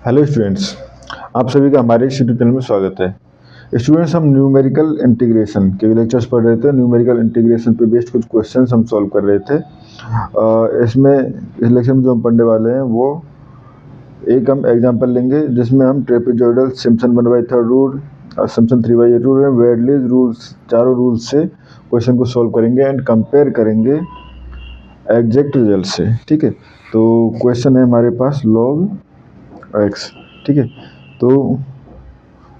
Hello students, आप सभी का हमारे इस यूट्यूब चैनल में स्वागत है। स्टूडेंट्स, हम न्यूमेरिकल इंटीग्रेशन के लेक्चर्स पढ़ रहे थे। न्यूमेरिकल इंटीग्रेशन पे बेस्ड कुछ क्वेश्चंस हम सॉल्व कर रहे थे। इसमें इस लेक्चर में जो हम पढ़ने वाले हैं वो एक हम एग्जांपल लेंगे जिसमें हम ट्रेपेजॉइडल सिम्पसन 1/3 रूल और सिम्पसन 3/8 रूल एंड वेडलेज रूल्स, चारों रूल्स से क्वेश्चन को सॉल्व करेंगे एंड कंपेयर करेंगे एग्जैक्ट रिजल्ट से। ठीक है, तो क्वेश्चन है हमारे पास log x। ठीक है, तो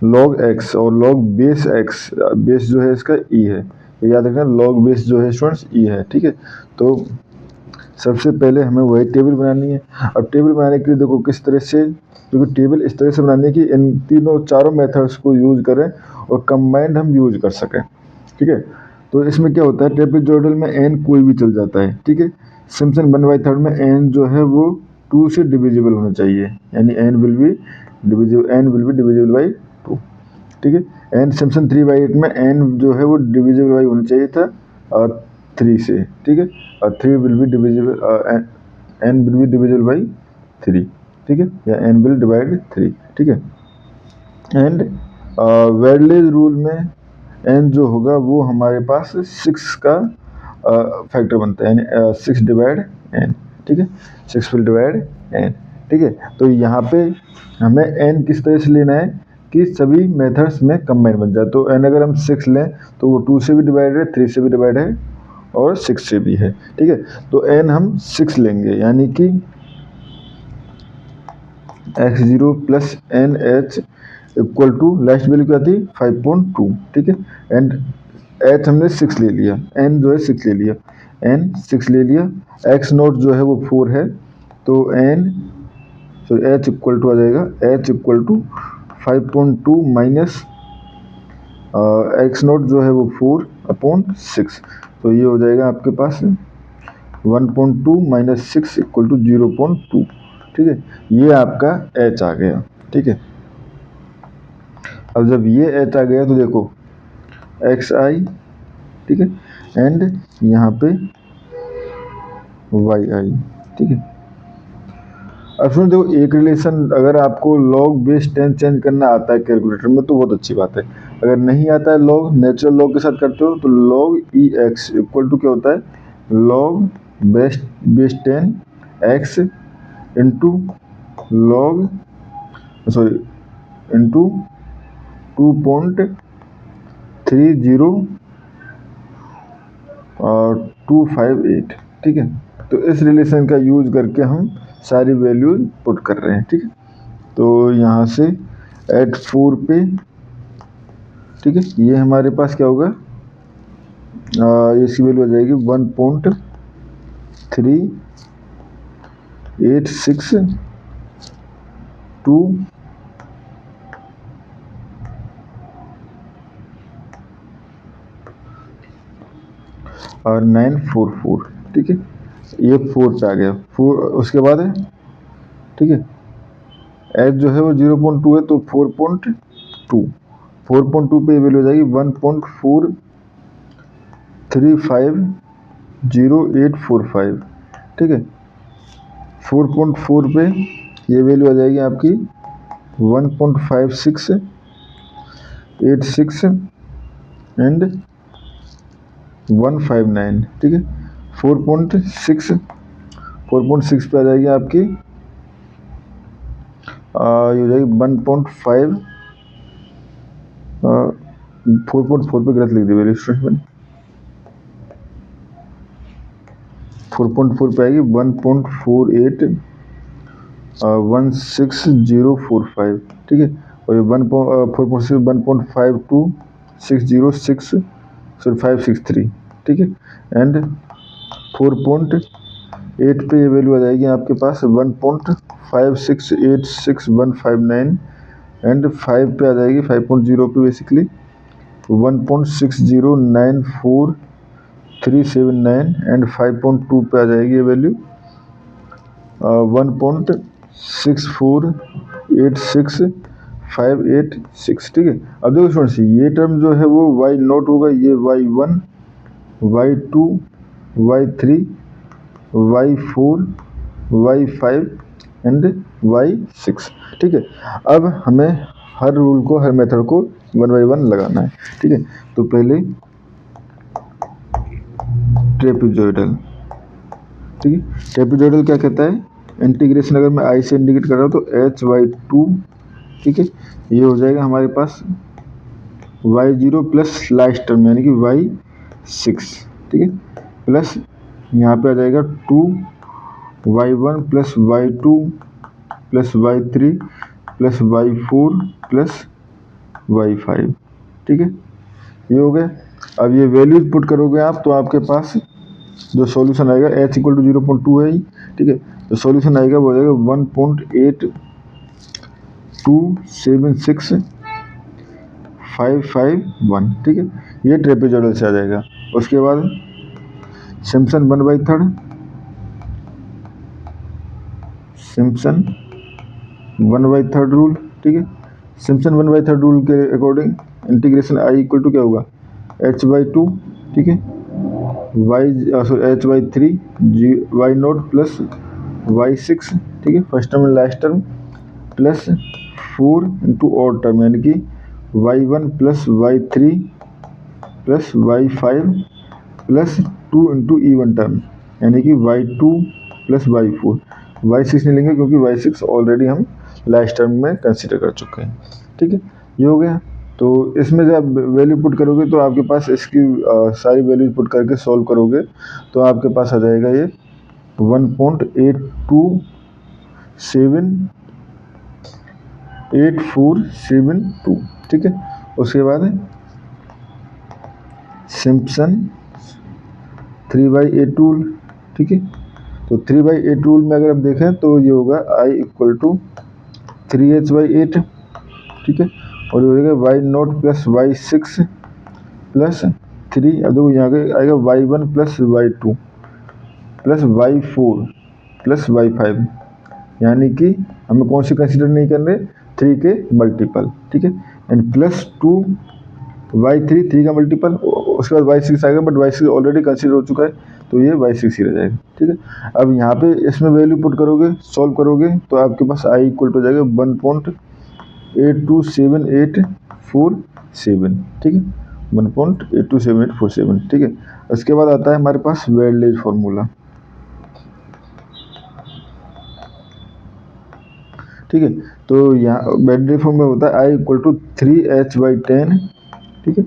log x और log बेस x, बेस जो है इसका e है, याद रखना log बेस जो है स्टूडेंट्स e है। ठीक है, तो सबसे पहले हमें वही टेबल बनानी है। अब टेबल बनाने के लिए देखो किस तरह से, क्योंकि टेबल इस तरह से बनानी है कि इन तीनों चारों मेथड्स को यूज करें और कंबाइंड हम यूज कर सकें। ठीक है, तो इसमें क्या होता है, ट्रेपेजॉइडल में n कोई भी चल जाता है। ठीक है, सिम्पसन 1/3 में n जो है वो 2 से डिविजिबल होना चाहिए, यानी n will be divisible by 2। ठीक है, एंड सिम्पसन 3/8 में n जो है वो डिविजिबल बाई होना चाहिए था 3 से। ठीक है, और 3 will be divisible, n will be divisible by 3। ठीक है, या n विल डिवाइड 3। ठीक है, एंड वेडलेज रूल में n जो होगा वो हमारे पास 6 का फैक्टर बनता है, यानी 6 डिवाइड n। ठीक है, 6 विल डिवाइड n। ठीक है, तो यहाँ पे हमें n किस तरह से लेना है कि सभी मेथड्स में कंबाइन बन जाए। तो n अगर हम 6 लें तो वो 2 से भी डिवाइड है, 3 से भी डिवाइड है और 6 से भी है। ठीक है, तो n हम 6 लेंगे, यानी कि x0 plus N H equal to last value क्या थी 5.2। ठीक है, एंड एच हमने 6 ले लिया, n जो है 6 ले लिया, n 6 ले लिया, x नोट जो है वो 4 है, तो n sorry h equal to आ जाएगा h equal to 5.2 minus x note जो है वो 4/6, तो ये हो जाएगा आपके पास 1.2 माइनस 6 इक्वल टू 0.2। ठीक है, ये आपका h आ गया। ठीक है, अब जब ये h आ गया तो देखो xi, ठीक है, एंड यहाँ पे yi। ठीक है, अब सुन देखो, एक रिलेशन अगर आपको लॉग बेस 10 चेंज करना आता है कैलकुलेटर में तो बहुत अच्छी बात है। अगर नहीं आता है, लॉग नेचुरल लॉग के साथ करते हो तो log ex इक्वल टू क्या होता है, log base 10 x into log sorry into 2.30 ठीक है, तो इस रिलेशन का यूज करके हम सारी वैल्यूज पुट कर रहे हैं। ठीक है, तो यहाँ से एट 4 पे, ठीक है, ये हमारे पास क्या होगा, इसकी वैल्यू आ जाएगी 1.3862 और 944। ठीक है, ये 4 पे आ गया, 4 उसके बाद है। ठीक है, एच जो है वो 0.2 है तो 4.2 पे वैल्यू हो जाएगी 1.4350845। ठीक है, 4.4 पे ये वैल्यू आ जाएगी आपकी 1.5686 एंड 159। ठीक है, 4.6 पे आ जाएगी आपकी, ये हो जाएगी 1.5, 4.4 पे गलत लिख दी वैल्यू स्टूडेंट मैंने, 4.4 पे आएगी 1.481645। ठीक है, और ये 4.6 1.52606 ठीक है, एंड 4.8 पे ये वैल्यू आ जाएगी आपके पास 1.5686159 एंड 5 पे आ जाएगी 5.0 पे बेसिकली 1.6094379 एंड 5.2 पे आ जाएगी ये वैल्यू 1.648658 ठीक है। अब देखो स्टूडेंट्स, ये टर्म जो है वो y नॉट होगा, ये y1 y2 y3 y4 y5 and y6। ठीक है, अब हमें हर रूल को, हर मेथड को 1 बाई 1 लगाना है। ठीक है, तो पहले ट्रेपेजॉइडल। ठीक है, ट्रेपेजॉइडल क्या कहता है, इंटीग्रेशन अगर मैं i से इंडिकेट कर रहा हूँ तो h/2। ठीक है, ये हो जाएगा हमारे पास y0 प्लस लास्ट टर्म यानी कि y6। ठीक है, प्लस यहाँ पे आ जाएगा 2y1 plus y2 plus y3 plus y4 plus y5। ठीक है, ये हो गया। अब ये वैल्यूज पुट करोगे आप तो आपके पास जो सॉल्यूशन आएगा h इक्वल टू 0.2 है ही। ठीक है, तो सॉल्यूशन आएगा वो आएगा 1.8276,551। ठीक है, ये ट्रेपेजॉइडल से आ जाएगा। उसके बाद सिम्पसन 1/3, सिम्पसन 1/3 रूल। ठीक है, सिम्पसन 1/3 रूल के according integration i equal to क्या होगा, h/2। ठीक है, h/3 y0 प्लस y6। ठीक है, first term and last term plus 4 into odd term यानी कि y1 plus y3 plus y5 plus 2 into even term यानी कि y2 प्लस y4। y6 नहीं लेंगे क्योंकि y6 ऑलरेडी हम लास्ट टर्म में कंसीडर कर चुके हैं। ठीक है, ये हो गया। तो इसमें जब वैल्यू पुट करोगे तो आपके पास इसकी सारी वैल्यू पुट करके सॉल्व करोगे तो आपके पास आ जाएगा ये 1.8472। ठीक है, उसके बाद सिम्पसन 3/8 रूल। ठीक है, तो 3/8 रूल में अगर हम देखें तो ये होगा i इक्वल टू 3h/8। ठीक है, और ये हो जाएगा y0 प्लस y6 प्लस 3। अब देखो यहाँ पे आएगा y1 plus y2 plus y4 plus y5 यानी कि हमें कौन सी कंसीडर नहीं करने, 3 के मल्टीपल। ठीक है, एंड प्लस 2y3 3 का मल्टीपल, उसके बाद y6 आएगा बट y6 ऑलरेडी कंसीडर हो चुका है तो ये y6 ही रह जाएगा। ठीक है, अब यहाँ पे इसमें वैल्यू पुट करोगे, सॉल्व करोगे तो आपके पास i इक्वल टू हो जाएगा 1.827847। ठीक है, 1.827847। ठीक है, उसके बाद आता है हमारे पास वेल्डेज फॉर्मूला। ठीक है, तो यहाँ वेल्डेज फॉर्मूला होता है i इक्वल टू 3h/10। ठीक है,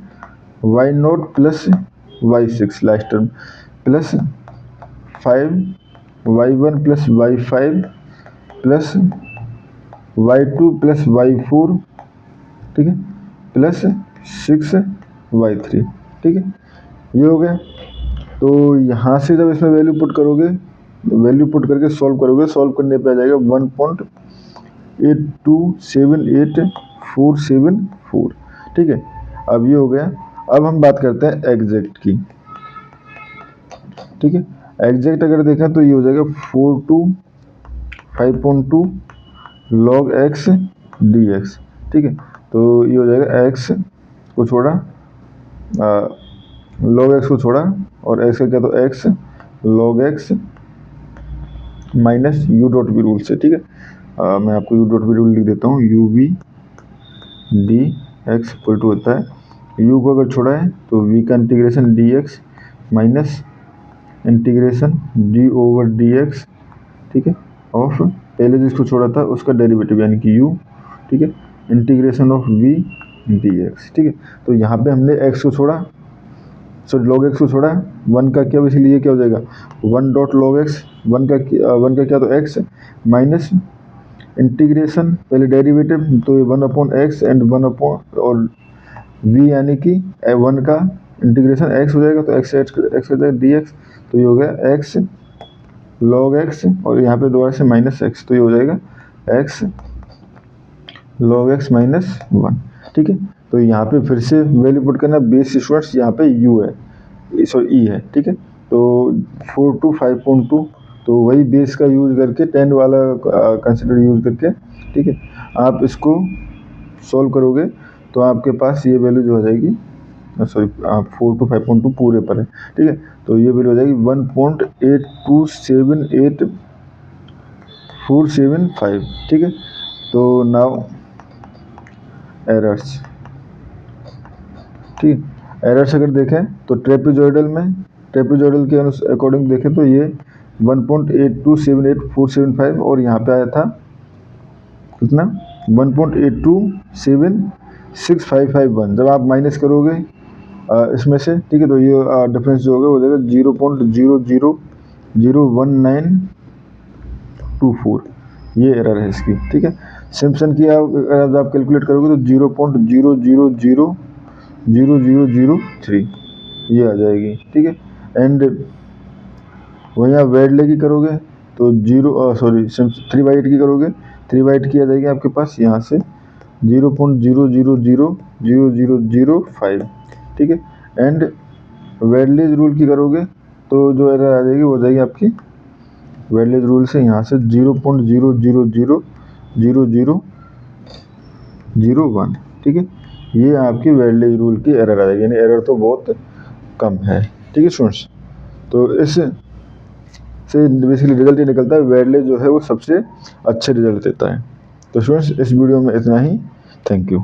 y0 plus y6 last term plus 5y1 plus y5 plus y2 plus y4। ठीक है, प्लस 6y3। ठीक है, ये हो गया। तो यहाँ से जब इसमें वैल्यू पुट करोगे, वैल्यू पुट करके सॉल्व करोगे, सॉल्व करने पे आ जाएगा 1.827847,474। ठीक है, अब ये हो गया। अब हम बात करते हैं एग्जैक्ट की। ठीक है, एग्जैक्ट अगर देखें तो ये हो जाएगा 4/5.2 log x dx। ठीक है, तो ये हो जाएगा x को छोड़ा, log x को छोड़ा और x का क्या, तो x log x minus u dot v rule से। ठीक है, मैं आपको u डॉट v रूल लिख देता हूँ, u v dx equal to होता है u को अगर छोड़ा है तो v का integration dx minus integration d over dx। ठीक है, ऑफ पहले जिसको छोड़ा था उसका डेरिवेटिव यानी कि u। ठीक है, इंटीग्रेशन ऑफ v dx। ठीक है, तो यहाँ पे हमने x को छोड़ा, सॉरी log x को छोड़ा, 1 का क्या, इसलिए क्या हो जाएगा 1 डॉट log x, 1 का क्या, तो x माइनस इंटीग्रेशन पहले डेरिवेटिव तो ये 1/x एंड 1 और v यानी कि 1 का इंटीग्रेशन x हो जाएगा तो x हो जाएगा dx। तो ये हो गया x log x और यहाँ पे दोबारा से माइनस x, तो ये हो जाएगा x log x माइनस 1। ठीक है, तो यहाँ पे फिर से वैल्यू पुट करना, बेस स्टूडेंट्स यहाँ पे u है, सॉरी e है। ठीक है, तो 4/5.2 तो वही बेस का यूज करके 10 वाला कंसिडर यूज करके। ठीक है, आप इसको सॉल्व करोगे तो आपके पास ये वैल्यू जो हो जाएगी, सॉरी 4/5.2 पूरे पर है। ठीक है, तो ये वैल्यू हो जाएगी 475, ठीक है। तो नाउ एरर्स, ठीक है। एरर्स अगर देखें तो ट्रेपेजॉइडल के अकॉर्डिंग देखें तो ये 1.8278475 और यहाँ पे आया था कितना 1.8276551। जब आप माइनस करोगे इसमें से, ठीक है, तो ये डिफरेंस जो होगा वो देगा 0.001924, ये एरर है इसकी, ठीक है। सिम्पसन की आप कैलकुलेट करोगे तो 0.000003 ये आ जाएगी, ठीक है। एंड वहीं आप वेडले की करोगे तो 3/8 की करोगे, 3/8 की आ जाएगी आपके पास यहाँ से 0.000005, ठीक है। एंड वेडलेज रूल की करोगे तो जो एरर आ जाएगी वो आ जाएगी आपकी वेडलेज रूल से यहाँ से 0.000001, ठीक है। ये आपकी वेडलेज रूल की एरर आ जाएगी, यानी एरर तो बहुत कम है, ठीक है स्टूडेंट्स। तो इस से बेसिकली रिजल्ट ये निकलता है वेडलेज जो है वो सबसे अच्छे रिजल्ट देता है। तो स्टूडेंट्स इस वीडियो में इतना ही, थैंक यू।